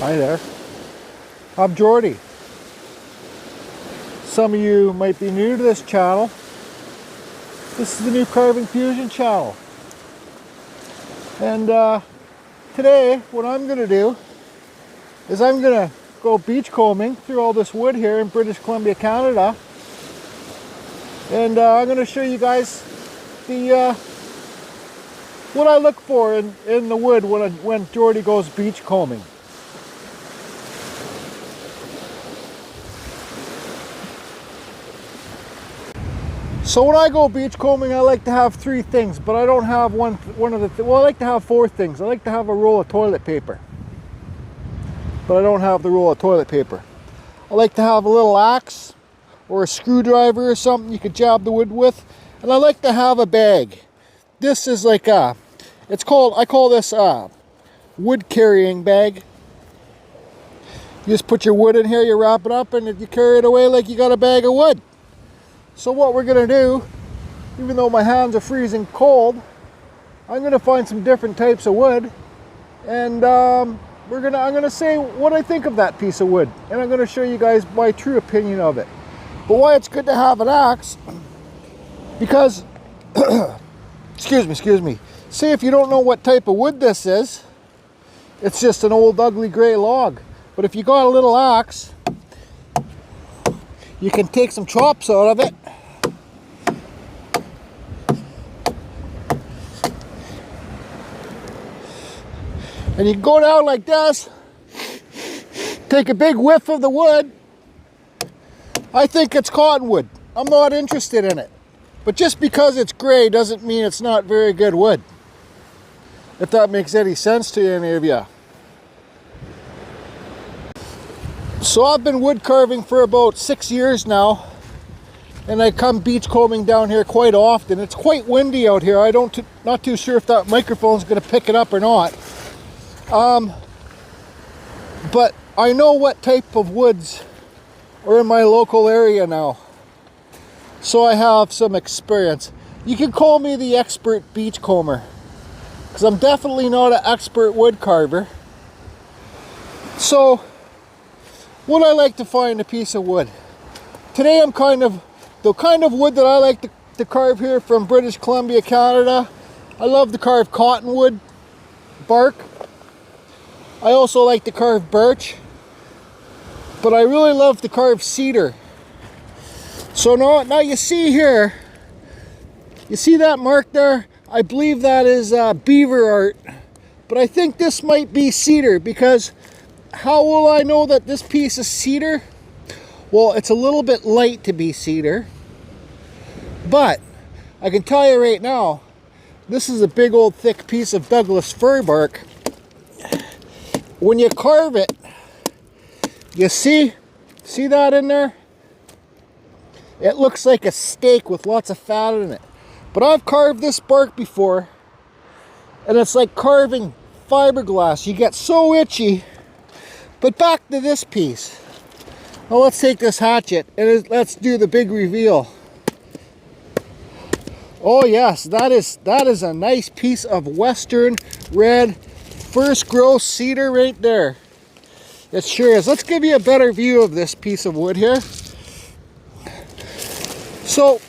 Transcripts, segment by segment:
Hi there, I'm Jordy. Some of you might be new to this channel. This is the new Carving Fusion channel. And today what I'm going to do is I'm going to go beachcombing through all this wood here in British Columbia, Canada. And I'm going to show you guys the what I look for in the wood when Jordy goes beachcombing. So when I go beachcombing, I like to have three things, but I don't have one of the, well, I like to have four things. I like to have a roll of toilet paper, but I don't have the roll of toilet paper. I like to have a little axe or a screwdriver or something you could jab the wood with, and I like to have a bag. This is like a, I call this a wood carrying bag. You just put your wood in here, you wrap it up, and you carry it away like you got a bag of wood. So what we're going to do, even though my hands are freezing cold, I'm going to find some different types of wood, and I'm going to say what I think of that piece of wood, and I'm going to show you guys my true opinion of it. But why it's good to have an axe, because excuse me, say if you don't know what type of wood this is, it's just an old ugly gray log. But if you got a little axe, you can take some chops out of it. And you can go down like this, take a big whiff of the wood. I think it's cottonwood. I'm not interested in it. But just because it's gray doesn't mean it's not very good wood. If that makes any sense to any of you. So I've been wood carving for about 6 years now, and I come beachcombing down here quite often. It's quite windy out here. Not too sure if that microphone's going to pick it up or not. But I know what type of woods are in my local area now, so I have some experience. You can call me the expert beachcomber, because I'm definitely not an expert wood carver. So what I like to find a piece of wood. Today the kind of wood that I like to carve here from British Columbia, Canada. I love to carve cottonwood, bark. I also like to carve birch, but I really love to carve cedar. So now you see here, you see that mark there? I believe that is beaver art, but I think this might be cedar, because how will I know that this piece is cedar? Well, it's a little bit light to be cedar, but I can tell you right now, this is a big old thick piece of Douglas fir bark. When you carve it, you see that in there? It looks like a steak with lots of fat in it. But I've carved this bark before, and it's like carving fiberglass. You get so itchy. But back to this piece. Well, let's take this hatchet and let's do the big reveal. Oh yes, that is a nice piece of western red first growth cedar right there. It sure is. Let's give you a better view of this piece of wood here. So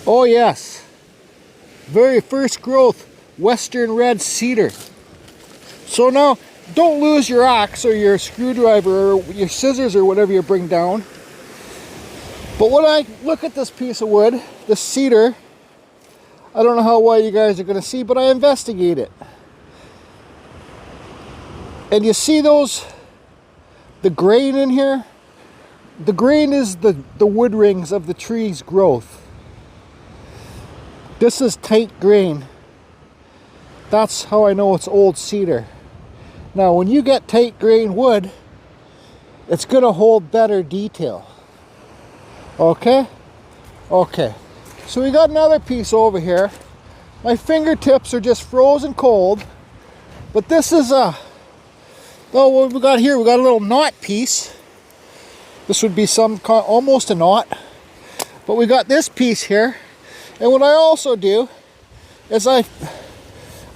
oh yes, very first growth western red cedar. So now don't lose your axe or your screwdriver or your scissors or whatever you bring down. But when I look at this piece of wood, this cedar, I don't know how well you guys are going to see, but I investigate it. And you see the grain in here? The grain is the wood rings of the tree's growth. This is tight grain. That's how I know it's old cedar. Now when you get tight grain wood, it's going to hold better detail. Okay? Okay. So we got another piece over here. My fingertips are just frozen cold. But this is a, oh, what we got here? We got a little knot piece. This would be almost a knot. But we got this piece here. And what I also do is I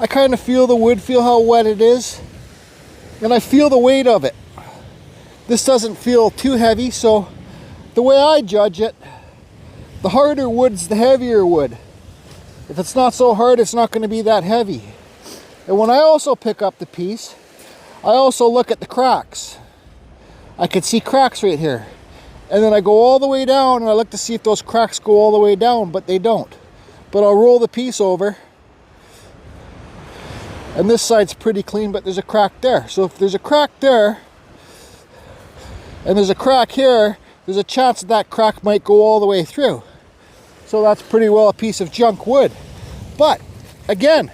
kind of feel the wood, feel how wet it is, and I feel the weight of it. This doesn't feel too heavy, so the way I judge it, the harder wood's the heavier wood. If it's not so hard, it's not going to be that heavy. And when I also pick up the piece, I also look at the cracks. I can see cracks right here. And then I go all the way down and I look to see if those cracks go all the way down, but they don't. But I'll roll the piece over. And this side's pretty clean, but there's a crack there. So if there's a crack there, and there's a crack here, there's a chance that that crack might go all the way through. So that's pretty well a piece of junk wood. But again,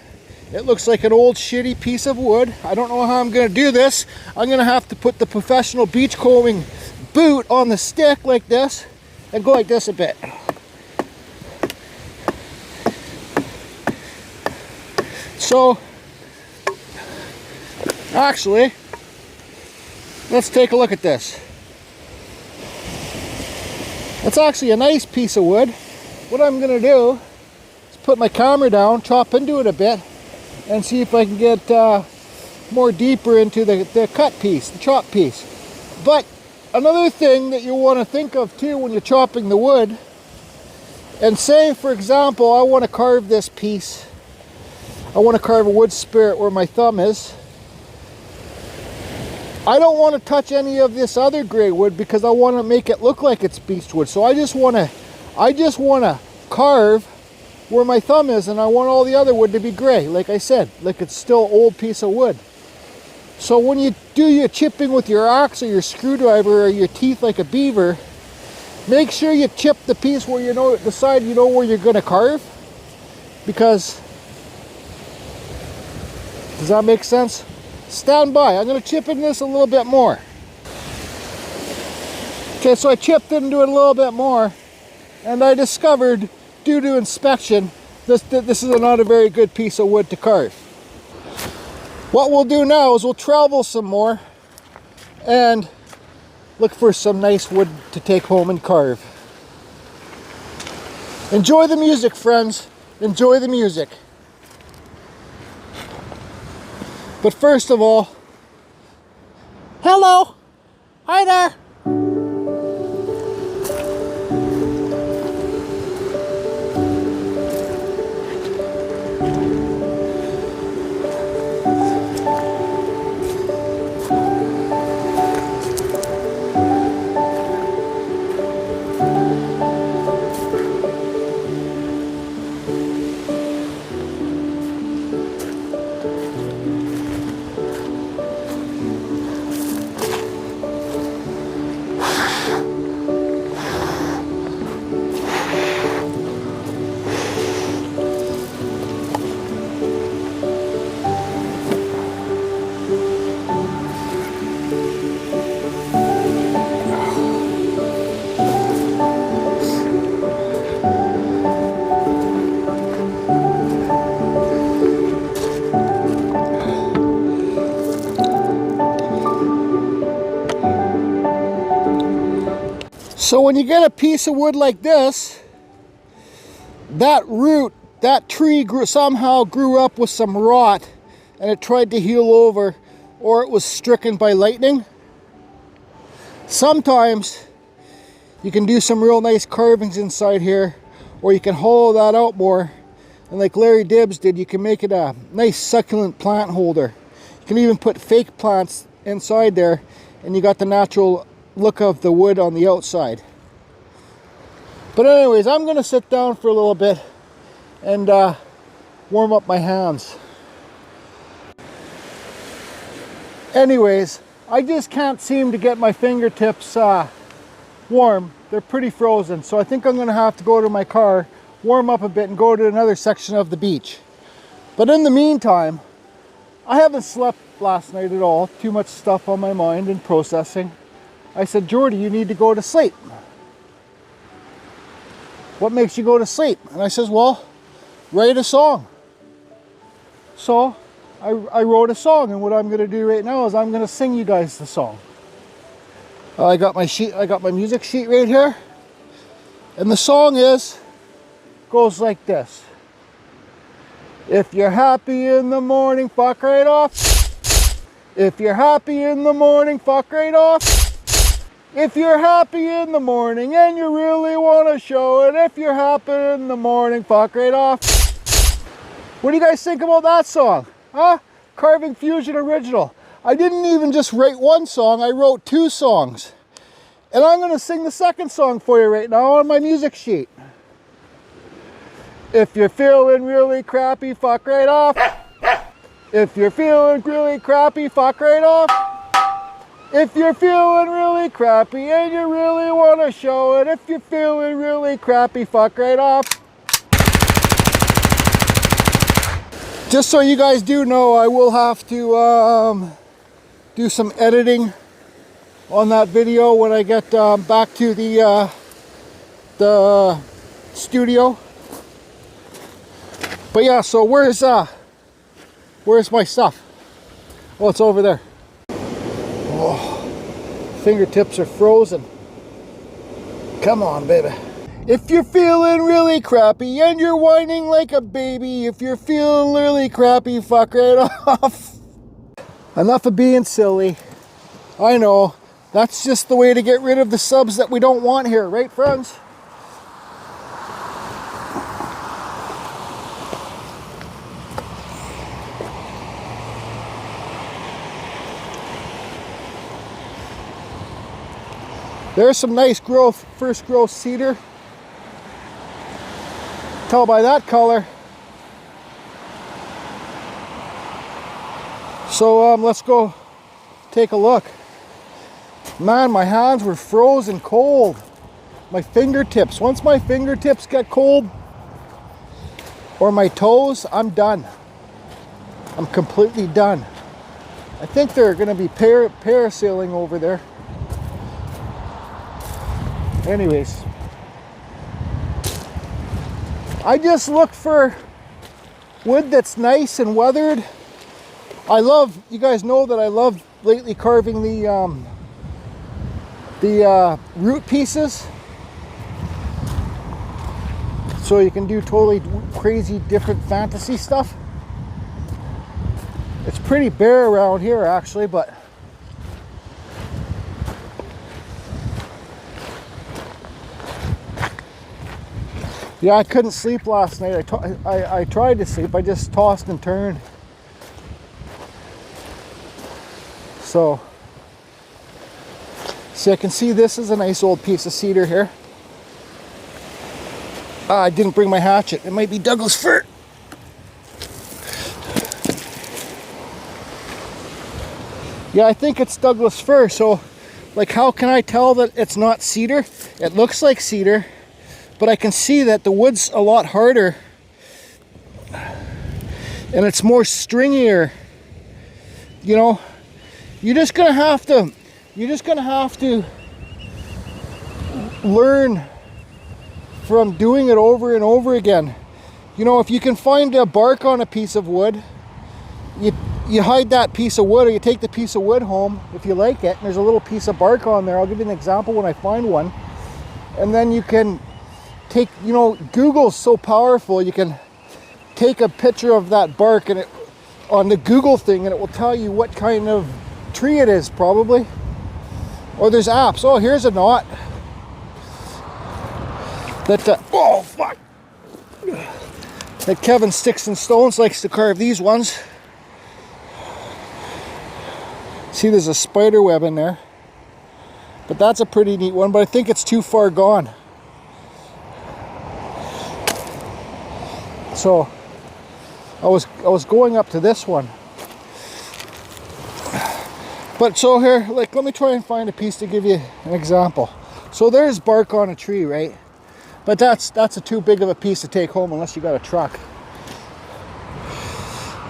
it looks like an old shitty piece of wood. I don't know how I'm going to do this. I'm going to have to put the professional beachcombing boot on the stick like this and go like this a bit. So actually, let's take a look at this. It's actually a nice piece of wood. What I'm going to do is put my camera down, chop into it a bit, and see if I can get more deeper into the cut piece, the chop piece. But another thing that you want to think of too when you're chopping the wood, and say for example I want to carve this piece, I want to carve a wood spirit where my thumb is. I don't want to touch any of this other gray wood because I want to make it look like it's beechwood. So I just want to carve where my thumb is, and I want all the other wood to be gray, like I said, like it's still an old piece of wood. So when you do your chipping with your axe or your screwdriver or your teeth like a beaver, make sure you chip the piece where you know, the side you know where you're going to carve. Because, does that make sense? Stand by. I'm going to chip in this a little bit more. Okay, so I chipped into it a little bit more, and I discovered, due to inspection, this is not a very good piece of wood to carve. What we'll do now is we'll travel some more and look for some nice wood to take home and carve. Enjoy the music, friends. Enjoy the music. But first of all, hello! Hi there! So when you get a piece of wood like this, that root, that tree somehow grew up with some rot and it tried to heal over, or it was stricken by lightning. Sometimes you can do some real nice carvings inside here, or you can hollow that out more, and like Larry Dibbs did, you can make it a nice succulent plant holder. You can even put fake plants inside there, and you got the natural look of the wood on the outside. But anyways, I'm going to sit down for a little bit and warm up my hands. Anyways, I just can't seem to get my fingertips warm. They're pretty frozen, so I think I'm going to have to go to my car, warm up a bit, and go to another section of the beach. But in the meantime, I haven't slept last night at all. Too much stuff on my mind and processing. I said, Jordy, you need to go to sleep. What makes you go to sleep? And I says, well, write a song. So I wrote a song, and what I'm going to do right now is I'm going to sing you guys the song. I got my sheet, I got my music sheet right here. And the song is Goes like this. If you're happy in the morning, fuck right off. If you're happy in the morning, fuck right off. If you're happy in the morning and you really want to show it, if you're happy in the morning, fuck right off. What do you guys think about that song? Huh? Carving Fusion Original. I didn't even just write one song, I wrote 2 songs. And I'm going to sing the second song for you right now on my music sheet. If you're feeling really crappy, fuck right off. If you're feeling really crappy, fuck right off. If you're feeling really crappy and you really want to show it, if you're feeling really crappy, fuck right off. Just so you guys do know, I will have to do some editing on that video when I get back to the studio. But yeah, so where's my stuff? Oh, it's over there. Oh, fingertips are frozen. Come on, baby. If you're feeling really crappy and you're whining like a baby, if you're feeling really crappy, fuck right off. Enough of being silly. I know, that's just the way to get rid of the subs that we don't want here, right, friends? There's some nice growth, first growth cedar. Tell by that color. So let's go take a look. Man, my hands were frozen cold. My fingertips, once my fingertips get cold, or my toes, I'm done. I'm completely done. I think they're gonna be parasailing over there. Anyways, I just look for wood that's nice and weathered. I love, you guys know that I love lately carving the root pieces. So you can do totally crazy different fantasy stuff. It's pretty bare around here actually, but yeah, I couldn't sleep last night. I tried to sleep. I just tossed and turned. So, see, I can see this is a nice old piece of cedar here. I didn't bring my hatchet. It might be Douglas fir. Yeah, I think it's Douglas fir. So, like, how can I tell that it's not cedar? It looks like cedar. But I can see that the wood's a lot harder and it's more stringier. You know, you're just gonna have to learn from doing it over and over again. You know, if you can find a bark on a piece of wood, you hide that piece of wood, or you take the piece of wood home if you like it, and there's a little piece of bark on there. I'll give you an example when I find one. And then you can take, you know, Google's so powerful, you can take a picture of that bark and it on the Google thing and it will tell you what kind of tree it is probably. Or there's apps. Oh, here's a knot that oh fuck, that Kevin Sticks and Stones likes to carve these ones. See, there's a spider web in there, but that's a pretty neat one, but I think it's too far gone. So I was going up to this one. But so here, like, let me try and find a piece to give you an example. So there's bark on a tree, right? But that's a too big of a piece to take home unless you got a truck.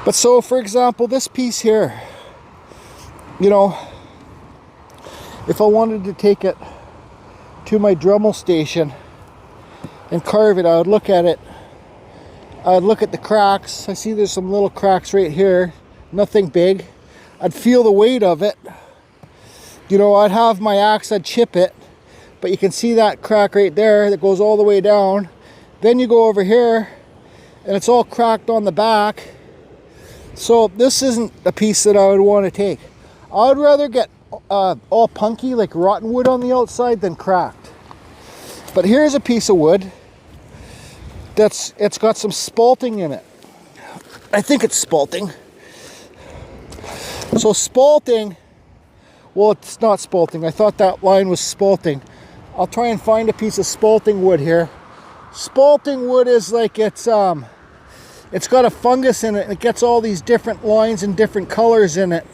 But so, for example, this piece here, you know, if I wanted to take it to my Dremel station and carve it, I would look at it. I'd look at the cracks. I see there's some little cracks right here, nothing big. I'd feel the weight of it. You know, I'd have my axe, I'd chip it, but you can see that crack right there that goes all the way down. Then you go over here and it's all cracked on the back. So this isn't a piece that I would want to take. I would rather get all punky, like rotten wood on the outside, than cracked. But here's a piece of wood it's got some spalting in it. I think it's spalting. So spalting, well, it's not spalting. I thought that line was spalting. I'll try and find a piece of spalting wood here. Spalting wood is like it's got a fungus in it, and it gets all these different lines and different colors in it.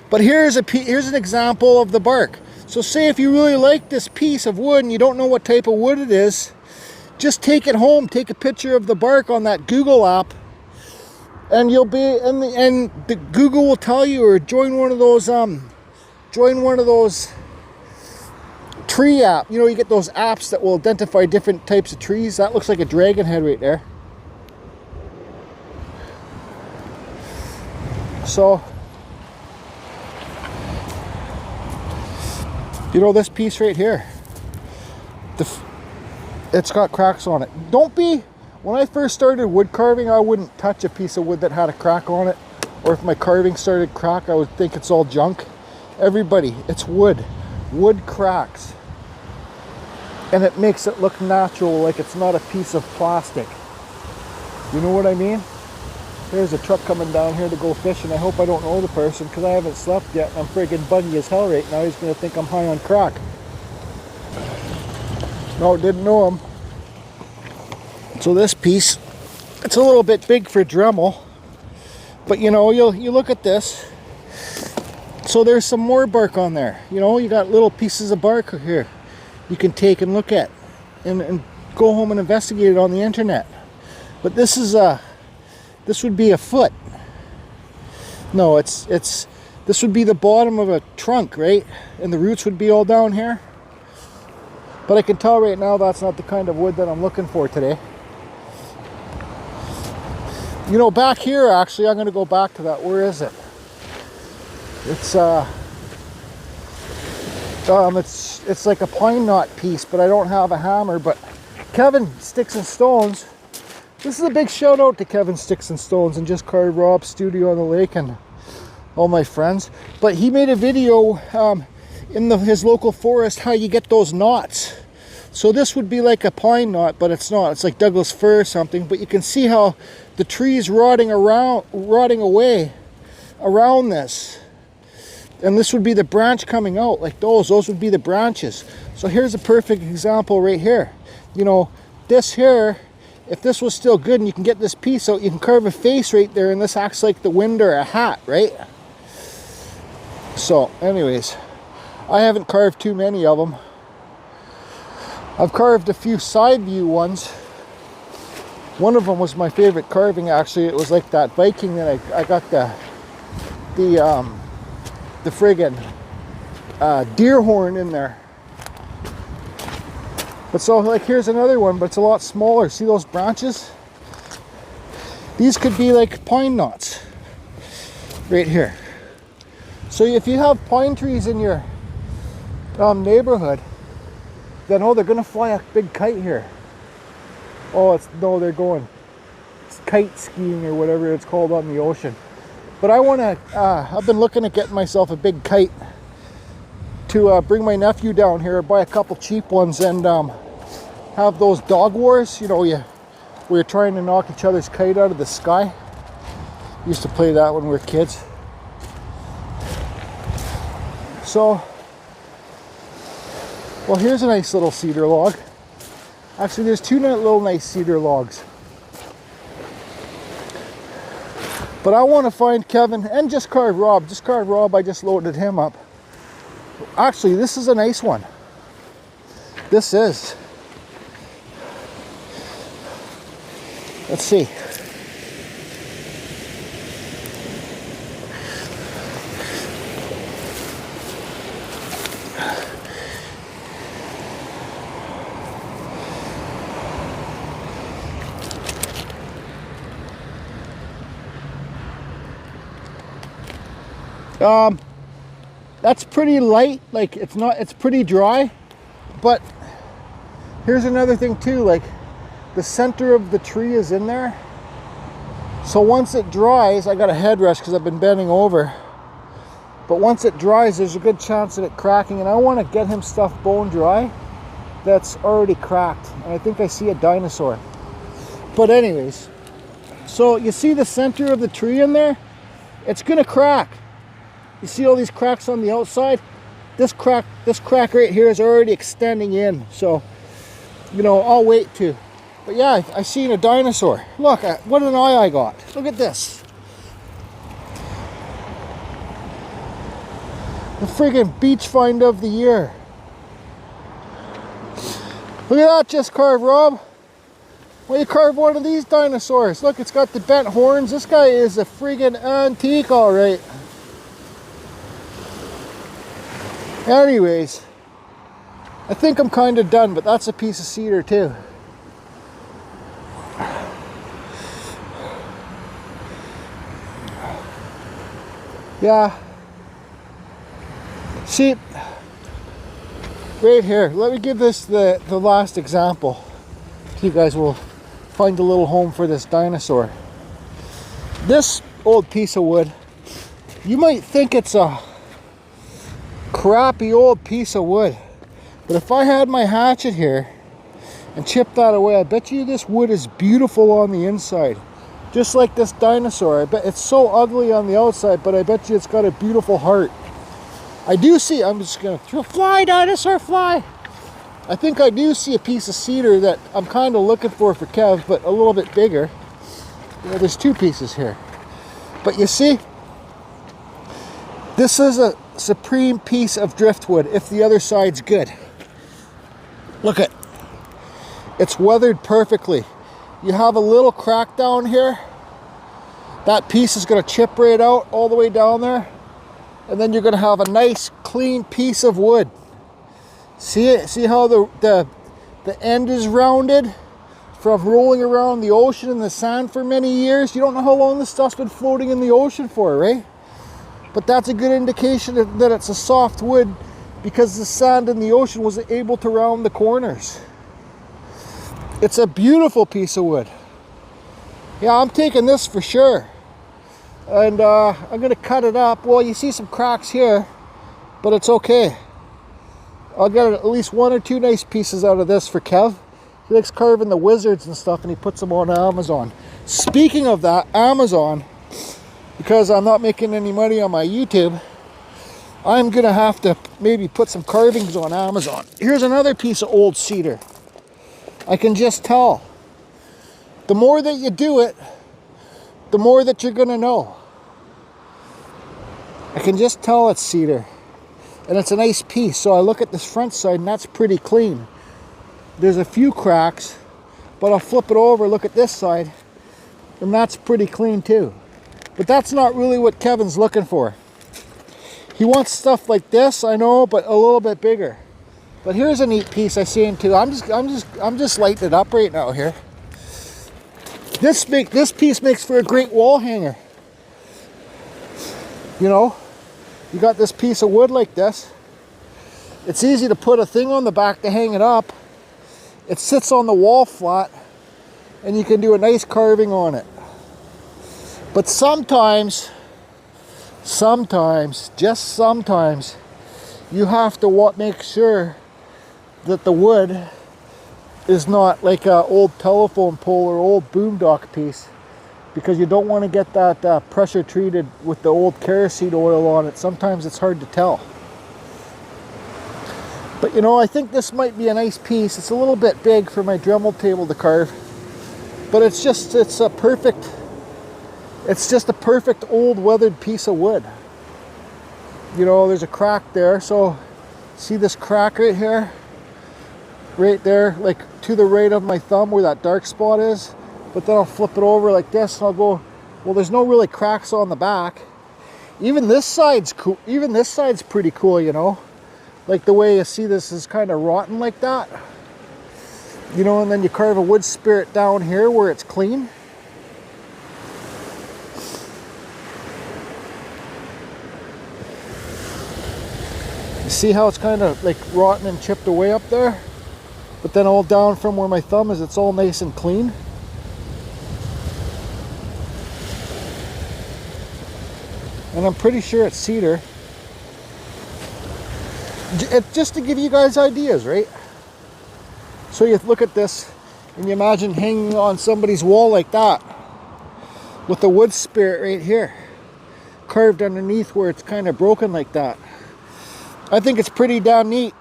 But here's an example of the bark. So say if you really like this piece of wood and you don't know what type of wood it is, just take it home, take a picture of the bark on that Google app, and you'll be and the Google will tell you, or join one of those tree app. You know, you get those apps that will identify different types of trees. That looks like a dragon head right there. So, you know, this piece right here, it's got cracks on it. When I first started wood carving, I wouldn't touch a piece of wood that had a crack on it. Or if my carving started crack, I would think it's all junk. Everybody, it's wood. Wood cracks. And it makes it look natural, like it's not a piece of plastic. You know what I mean? There's a truck coming down here to go fishing. I hope I don't know the person, because I haven't slept yet and I'm friggin' buggy as hell right now. He's gonna think I'm high on crack. No, didn't know him. So this piece, it's a little bit big for Dremel, but you know, you look at this. So there's some more bark on there. You know, you got little pieces of bark here you can take and look at and go home and investigate it on the internet. But this would be a foot. No, this would be the bottom of a trunk, right? And the roots would be all down here. But I can tell right now that's not the kind of wood that I'm looking for today. You know, back here, actually, I'm going to go back to that. Where is it? It's like a pine knot piece, but I don't have a hammer. But Kevin Sticks and Stones, this is a big shout out to Kevin Sticks and Stones and Just Carve Rob Studio on the Lake and all my friends. But he made a video in his local forest how you get those knots. So this would be like a pine knot, but it's not. It's like Douglas fir or something. But you can see how the tree's rotting away around this. And this would be the branch coming out, like those would be the branches. So here's a perfect example right here. You know, this here, if this was still good and you can get this piece out, you can carve a face right there, and this acts like the wind or a hat, right? So anyways, I haven't carved too many of them. I've carved a few side view ones. One of them was my favorite carving, actually. It was like that Viking that I got the friggin' deer horn in there. But so, like, here's another one, but it's a lot smaller. See those branches? These could be like pine knots right here. So if you have pine trees in your neighborhood, then they're gonna fly a big kite here. They're going kite skiing or whatever it's called on the ocean. But I've been looking at getting myself a big kite to bring my nephew down here, buy a couple cheap ones, and have those dog wars, you know, where you're trying to knock each other's kite out of the sky. Used to play that when we were kids. So, well, here's a nice little cedar log. Actually, there's two little nice cedar logs. But I want to find Kevin and Just Carve Rob. Just Carve Rob, I just loaded him up. Actually, this is a nice one. This is. Let's see. That's pretty light, like it's pretty dry. But here's another thing too, like the center of the tree is in there. So once it dries, I got a headrest because I've been bending over. But once it dries, there's a good chance of it cracking. And I want to get him stuff bone dry that's already cracked. And I think I see a dinosaur. But anyways, so you see the center of the tree in there? It's going to crack. You see all these cracks on the outside? This crack right here is already extending in. So, you know, I'll wait to. But yeah, I seen a dinosaur. Look, what an eye I got. Look at this. The friggin' beach find of the year. Look at that, just carved, Rob. Well, you carve one of these dinosaurs. Look, it's got the bent horns. This guy is a friggin' antique, all right. Anyways, I think I'm kind of done, but that's a piece of cedar too. Yeah. See, right here, let me give this the last example. You guys will find a little home for this dinosaur. This old piece of wood, you might think it's a crappy old piece of wood, but if I had my hatchet here and chipped that away, I bet you this wood is beautiful on the inside. Just like this dinosaur. I bet it's so ugly on the outside, but I bet you it's got a beautiful heart. I do see, I'm just gonna throw, fly dinosaur, fly. I think I do see a piece of cedar that I'm kind of looking for Kev, but a little bit bigger. You know, there's two pieces here. But you see, this is a supreme piece of driftwood if the other side's good. Look at, it's weathered perfectly. You have a little crack down here. That piece is going to chip right out all the way down there. And then you're going to have a nice clean piece of wood. See it? See how the end is rounded from rolling around the ocean in the sand for many years? You don't know how long this stuff's been floating in the ocean for, right? But that's a good indication that it's a soft wood because the sand in the ocean was able to round the corners. It's a beautiful piece of wood. Yeah, I'm taking this for sure. And I'm going to cut it up. Well, you see some cracks here, but it's okay. I'll get at least one or two nice pieces out of this for Kev. He likes carving the wizards and stuff, and he puts them on Amazon. Speaking of that, Amazon, because I'm not making any money on my YouTube, I'm going to have to maybe put some carvings on Amazon. Here's another piece of old cedar. I can just tell. The more that you do it, the more that you're going to know. I can just tell it's cedar. And it's a nice piece. So I look at this front side and that's pretty clean. There's a few cracks, but I'll flip it over, look at this side, and that's pretty clean too. But that's not really what Kevin's looking for. He wants stuff like this, I know, but a little bit bigger. But here's a neat piece I see him too. I'm just lighting it up right now here. This piece makes for a great wall hanger. You know, you got this piece of wood like this. It's easy to put a thing on the back to hang it up. It sits on the wall flat, and you can do a nice carving on it. But sometimes, just sometimes, you have to make sure that the wood is not like an old telephone pole or old boomdock piece, because you don't want to get that pressure treated with the old kerosene oil on it. Sometimes it's hard to tell. But you know, I think this might be a nice piece. It's a little bit big for my Dremel table to carve, but it's just a perfect old weathered piece of wood. You know, there's a crack there, so see this crack right here? Right there, like to the right of my thumb where that dark spot is. But then I'll flip it over like this and I'll go, well, there's no really cracks on the back. Even this side's cool. Even this side's pretty cool, you know. Like the way you see this is kind of rotten like that. You know, and then you carve a wood spirit down here where it's clean. You see how it's kind of like rotten and chipped away up there? But then all down from where my thumb is, it's all nice and clean. And I'm pretty sure it's cedar. Just to give you guys ideas, right? So you look at this and you imagine hanging on somebody's wall like that with the wood spirit right here, carved underneath where it's kind of broken like that. I think it's pretty damn neat.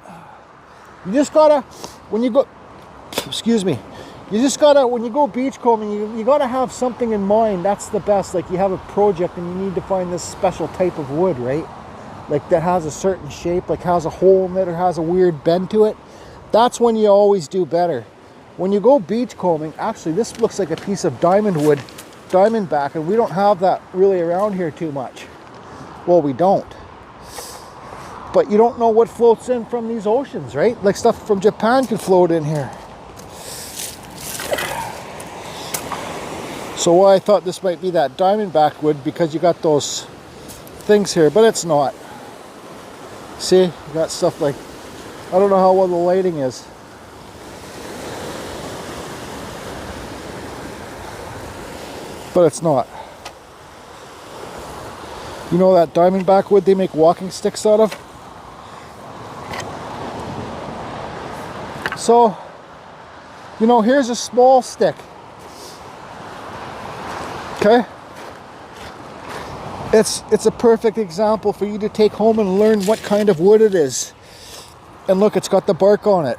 You just gotta, when you go, excuse me, you just gotta, when you go beachcombing, you gotta have something in mind. That's the best. Like, you have a project and you need to find this special type of wood, right? Like, that has a certain shape, like has a hole in it or has a weird bend to it. That's when you always do better. When you go beachcombing, actually this looks like a piece of diamond wood, diamondback, and we don't have that really around here too much. Well, we don't. But you don't know what floats in from these oceans, right? Like, stuff from Japan could float in here. So why I thought this might be that diamondback wood, because you got those things here, but it's not. See, you got stuff like, I don't know how well the lighting is. But it's not. You know that diamondback wood they make walking sticks out of? So, you know, here's a small stick. Okay? It's a perfect example for you to take home and learn what kind of wood it is. And look, it's got the bark on it.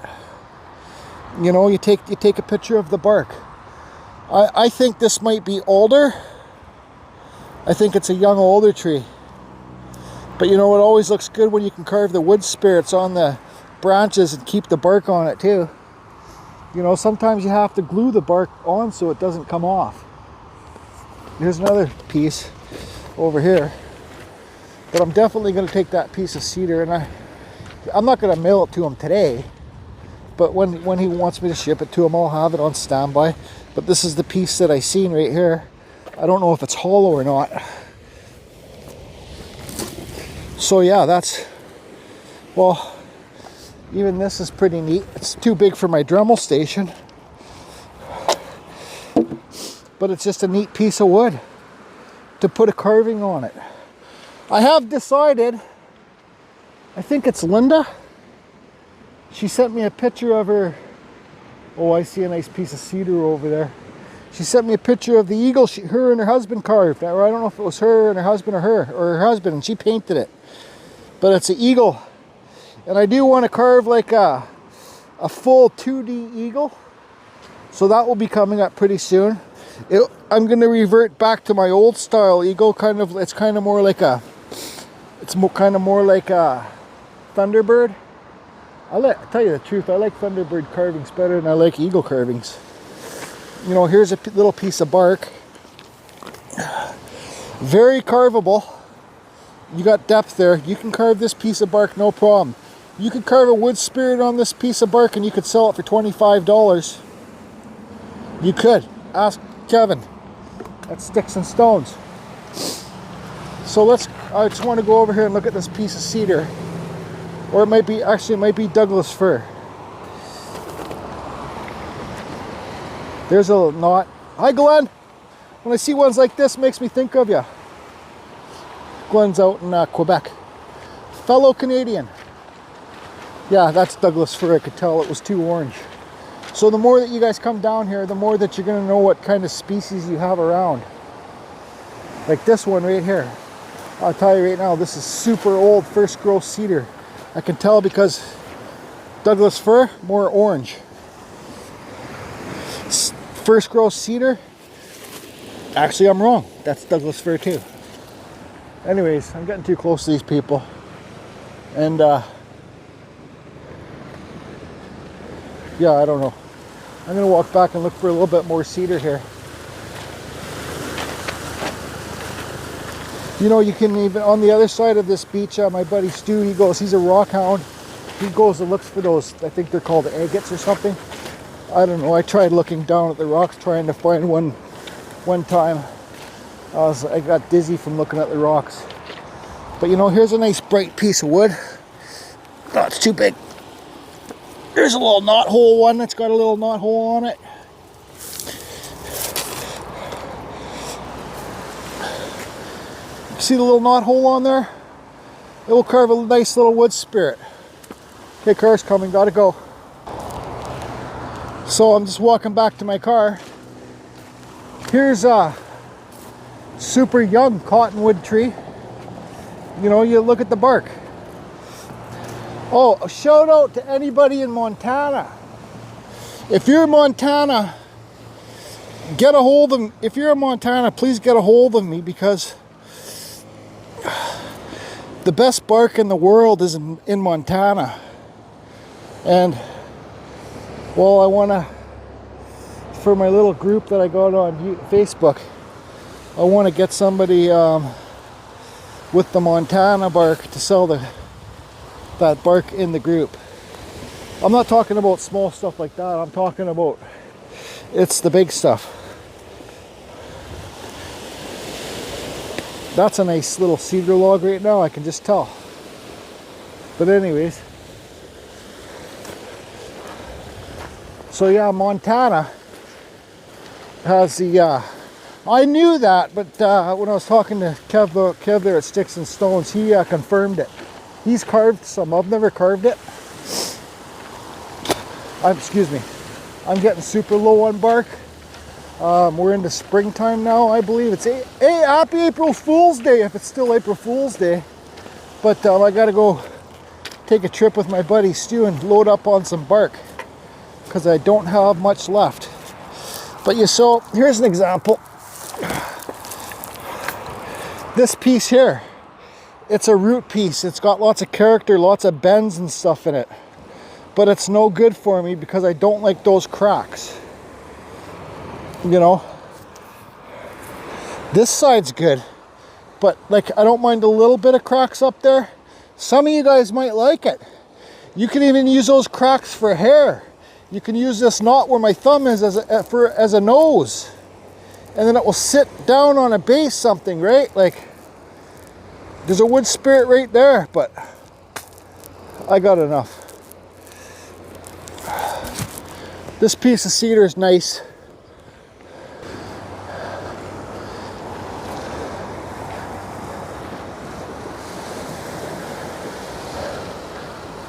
You know, you take a picture of the bark. I think this might be alder. I think it's a young alder tree. But you know, it always looks good when you can carve the wood spirits on the branches and keep the bark on it too. You know, sometimes you have to glue the bark on so it doesn't come off. Here's another piece over here. But I'm definitely going to take that piece of cedar, and I'm not going to mail it to him today. But when he wants me to ship it to him, I'll have it on standby. But this is the piece that I seen right here. I don't know if it's hollow or not. So yeah, that's, well, even this is pretty neat. It's too big for my Dremel station. But it's just a neat piece of wood to put a carving on it. I have decided, I think it's Linda. She sent me a picture of her. Oh, I see a nice piece of cedar over there. She sent me a picture of the eagle her and her husband carved. Or I don't know if it was her and her husband or her husband, and she painted it. But it's an eagle. And I do want to carve like a full 2D eagle. So that will be coming up pretty soon. I'm going to revert back to my old style eagle. It's kind of more like a Thunderbird. I tell you the truth, I like Thunderbird carvings better than I like eagle carvings. You know, here's a little piece of bark. Very carvable. You got depth there. You can carve this piece of bark, no problem. You could carve a wood spirit on this piece of bark and you could sell it for $25. You could. Ask Kevin at Sticks and Stones. So I just want to go over here and look at this piece of cedar. Or it might be Douglas fir. There's a knot. Hi, Glenn. When I see ones like this, makes me think of you. Glenn's out in Quebec. Fellow Canadian. Yeah, that's Douglas fir. I could tell it was too orange. So the more that you guys come down here, the more that you're going to know what kind of species you have around. Like this one right here. I'll tell you right now, this is super old first growth cedar. I can tell because Douglas fir, more orange. First growth cedar, actually I'm wrong. That's Douglas fir too. Anyways, I'm getting too close to these people. And yeah, I don't know. I'm gonna walk back and look for a little bit more cedar here. You know, you can even, on the other side of this beach, my buddy Stu, he's a rock hound. He goes and looks for those, I think they're called agates or something. I don't know, I tried looking down at the rocks trying to find one time. I got dizzy from looking at the rocks. But you know, here's a nice bright piece of wood. Oh, it's too big. Here's a little knot hole one that's got a little knot hole on it. See the little knot hole on there? It will carve a nice little wood spirit. Okay, car's coming, gotta go. So I'm just walking back to my car. Here's a super young cottonwood tree. You know, you look at the bark. Oh, a shout out to anybody in Montana. If you're in Montana, get a hold of me. If you're in Montana, please get a hold of me, because the best bark in the world is in Montana. And, well, I want to, for my little group that I got on Facebook, I want to get somebody with the Montana bark to sell that bark in the group. I'm not talking about small stuff like that. I'm talking about, it's the big stuff. That's a nice little cedar log right now, I can just tell. But anyways, so yeah, Montana has the, I knew that, but when I was talking to Kev there at Sticks and Stones, he confirmed it. He's carved some. I've never carved it. Excuse me. I'm getting super low on bark. We're into springtime now, I believe. It's happy April Fool's Day, if it's still April Fool's Day. But I gotta go take a trip with my buddy Stu and load up on some bark, because I don't have much left. But so here's an example. This piece here, it's a root piece. It's got lots of character, lots of bends and stuff in it. But it's no good for me because I don't like those cracks. You know, this side's good, but like, I don't mind a little bit of cracks up there. Some of you guys might like it. You can even use those cracks for hair. You can use this knot where my thumb is as a nose, and then it will sit down on a base something, right? Like, there's a wood spirit right there, but I got enough. This piece of cedar is nice.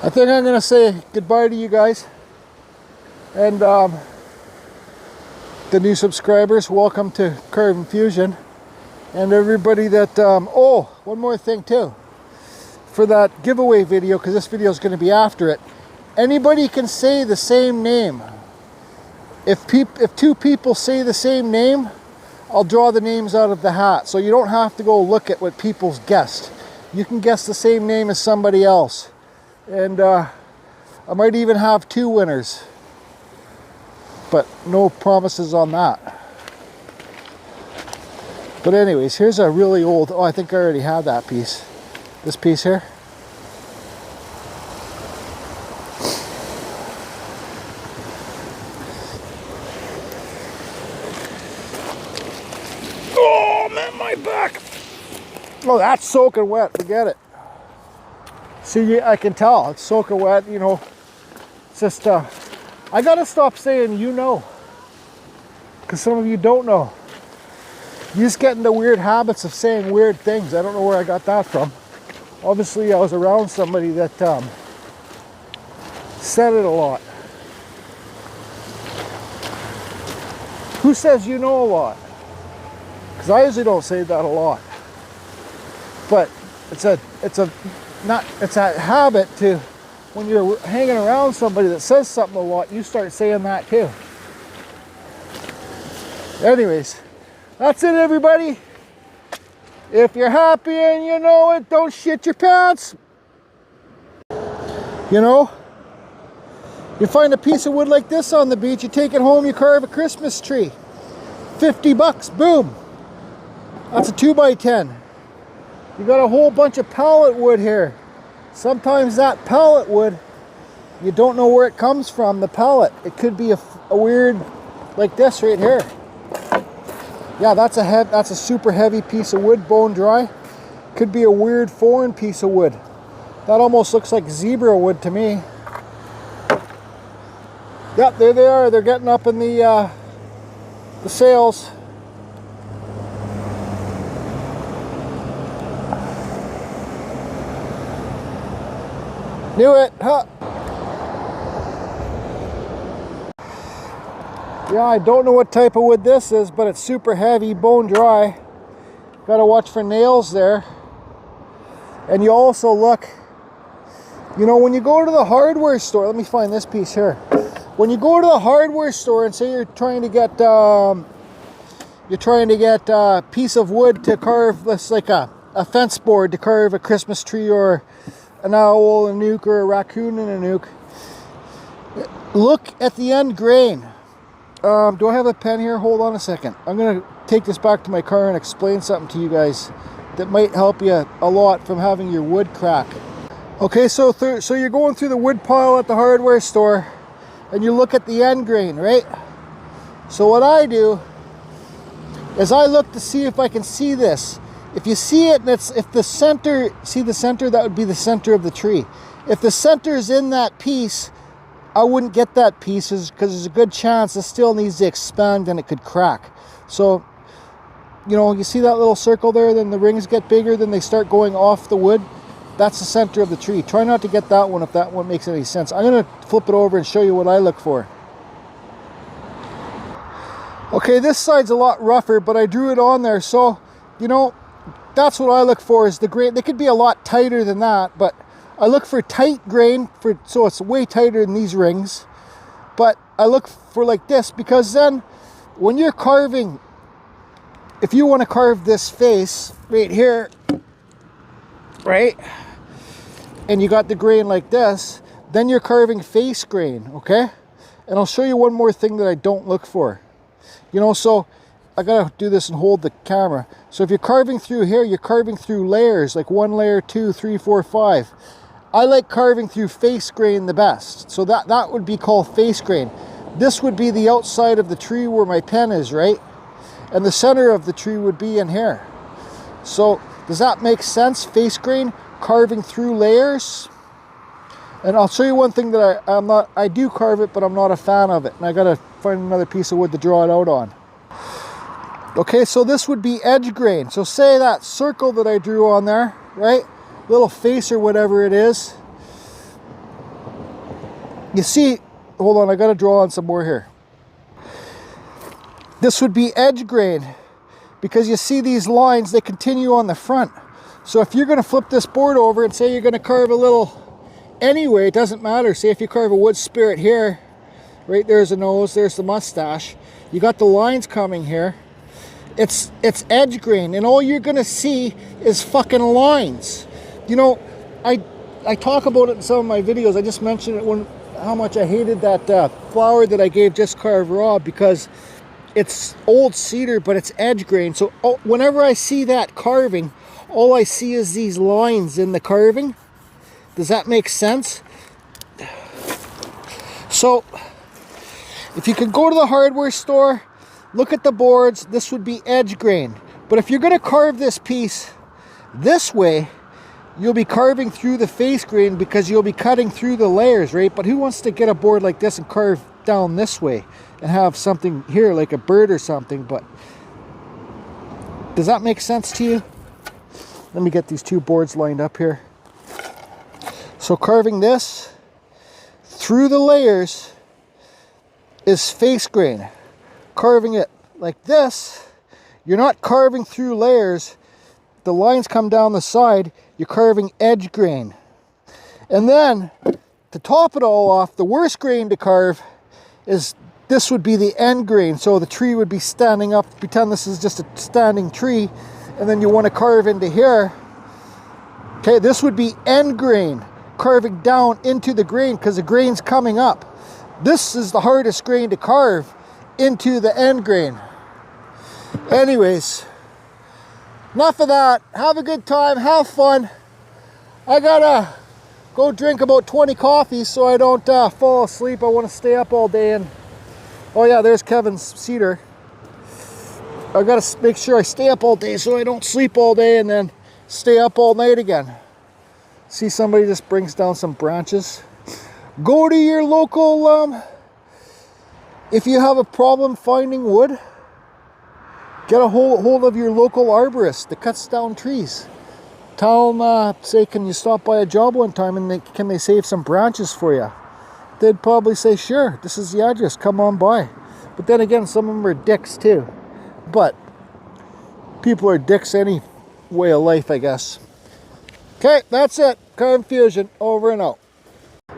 I think I'm going to say goodbye to you guys. And the new subscribers, welcome to Carving Fusion. And everybody that, oh, one more thing too. For that giveaway video, because this video is going to be after it, anybody can say the same name. If two people say the same name, I'll draw the names out of the hat. So you don't have to go look at what people's guessed. You can guess the same name as somebody else. And I might even have 2 winners. But no promises on that. But anyways, here's a really old, oh, I think I already had that piece. This piece here. Oh man, my back. Oh, that's soaking wet, forget it. See, I can tell it's soaking wet, you know. It's just, I gotta stop saying you know, because some of you don't know. You just get into weird habits of saying weird things. I don't know where I got that from. Obviously, I was around somebody that said it a lot. Who says you know a lot? Because I usually don't say that a lot. But it's a habit to, when you're hanging around somebody that says something a lot, you start saying that too. Anyways, that's it, everybody. If you're happy and you know it, don't shit your pants. You know, you find a piece of wood like this on the beach, you take it home, you carve a Christmas tree. 50 bucks, boom. That's a 2x10. You got a whole bunch of pallet wood here. Sometimes that pallet wood, you don't know where it comes from, the pallet. It could be a weird, like this right here. Yeah, that's a super heavy piece of wood, bone dry. Could be a weird foreign piece of wood. That almost looks like zebra wood to me. Yep, there they are. They're getting up in the sails. Knew it, huh? Yeah, I don't know what type of wood this is, but it's super heavy, bone dry. Gotta watch for nails there. And you also look, you know, when you go to the hardware store, let me find this piece here. When you go to the hardware store and say you're trying to get a piece of wood to carve, this like a fence board to carve a Christmas tree or an owl, a nuke, or a raccoon and a nuke. Look at the end grain. Do I have a pen here? Hold on a second. I'm gonna take this back to my car and explain something to you guys that might help you a lot from having your wood crack. Okay, so you're going through the wood pile at the hardware store and you look at the end grain, right? So what I do is I look to see if I can see this. If you see it, and if the center, see the center, that would be the center of the tree. If the center is in that piece, I wouldn't get that piece because there's a good chance it still needs to expand and it could crack. So, you know, you see that little circle there, then the rings get bigger, then they start going off the wood. That's the center of the tree. Try not to get that one if that one makes any sense. I'm going to flip it over and show you what I look for. Okay, this side's a lot rougher, but I drew it on there. So, you know, that's what I look for is the grain. They could be a lot tighter than that, but I look for tight grain, so it's way tighter than these rings. But I look for like this because then when you're carving, if you want to carve this face right here, right, and you got the grain like this, then you're carving face grain, okay? And I'll show you one more thing that I don't look for. You know, so I gotta do this and hold the camera. So if you're carving through here, you're carving through layers, like 1 layer, 2, 3, 4, 5. I like carving through face grain the best. So that would be called face grain. This would be the outside of the tree where my pen is, right? And the center of the tree would be in here. So does that make sense? Face grain, carving through layers. And I'll show you one thing that I do carve it, but I'm not a fan of it. And I gotta find another piece of wood to draw it out on. Okay, so this would be edge grain. So say that circle that I drew on there, right? Little face or whatever it is. You see, hold on, I gotta draw on some more here. This would be edge grain because you see these lines, they continue on the front. So if you're gonna flip this board over and say you're gonna carve a little, anyway, it doesn't matter. Say if you carve a wood spirit here, right, there's a nose, there's the mustache. You got the lines coming here. It's edge grain, and all you're gonna see is fucking lines. You know, I talk about it in some of my videos. I just mentioned it how much I hated that flower that I gave Just Carve Raw because it's old cedar, but it's edge grain. So whenever I see that carving, all I see is these lines in the carving. Does that make sense? So if you could go to the hardware store, look at the boards, this would be edge grain. But if you're going to carve this piece this way, you'll be carving through the face grain because you'll be cutting through the layers, right? But who wants to get a board like this and carve down this way and have something here like a bird or something? But does that make sense to you? Let me get these two boards lined up here. So carving this through the layers is face grain. Carving it like this, you're not carving through layers. The lines come down the side, you're carving edge grain. And then to top it all off, the worst grain to carve is, this would be the end grain. So the tree would be standing up. Pretend this is just a standing tree, and then you want to carve into here. Okay, this would be end grain, carving down into the grain because the grain's coming up. This is the hardest grain to carve, into the end grain. Anyways, enough of that. Have a good time, have fun. I gotta go drink about 20 coffees so I don't fall asleep. I want to stay up all day. And oh yeah, there's Kevin's cedar. I gotta make sure I stay up all day so I don't sleep all day and then stay up all night again. See, somebody just brings down some branches. Go to your local if you have a problem finding wood, get a hold of your local arborist that cuts down trees. Tell them, say, can you stop by a job one time and can they save some branches for you? They'd probably say, sure, this is the address, come on by. But then again, some of them are dicks too. But people are dicks any way of life, I guess. Okay, that's it. Confusion, over and out.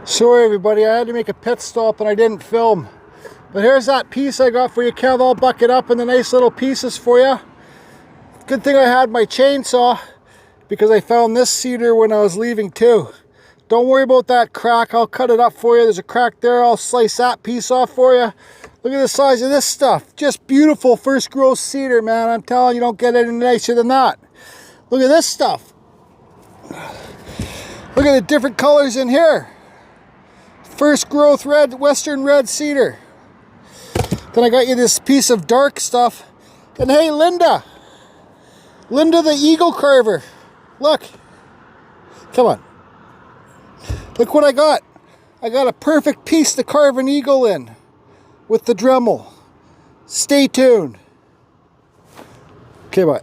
Sorry everybody, I had to make a pit stop and I didn't film. But here's that piece I got for you, Kev. I'll buck it up in the nice little pieces for you. Good thing I had my chainsaw, because I found this cedar when I was leaving too. Don't worry about that crack, I'll cut it up for you. There's a crack there, I'll slice that piece off for you. Look at the size of this stuff. Just beautiful first growth cedar, man. I'm telling you, don't get any nicer than that. Look at this stuff. Look at the different colors in here. First growth red, western red cedar. Then I got you this piece of dark stuff. And hey, Linda the eagle carver. Look. Come on. Look what I got. I got a perfect piece to carve an eagle in with the Dremel. Stay tuned. Okay, bye.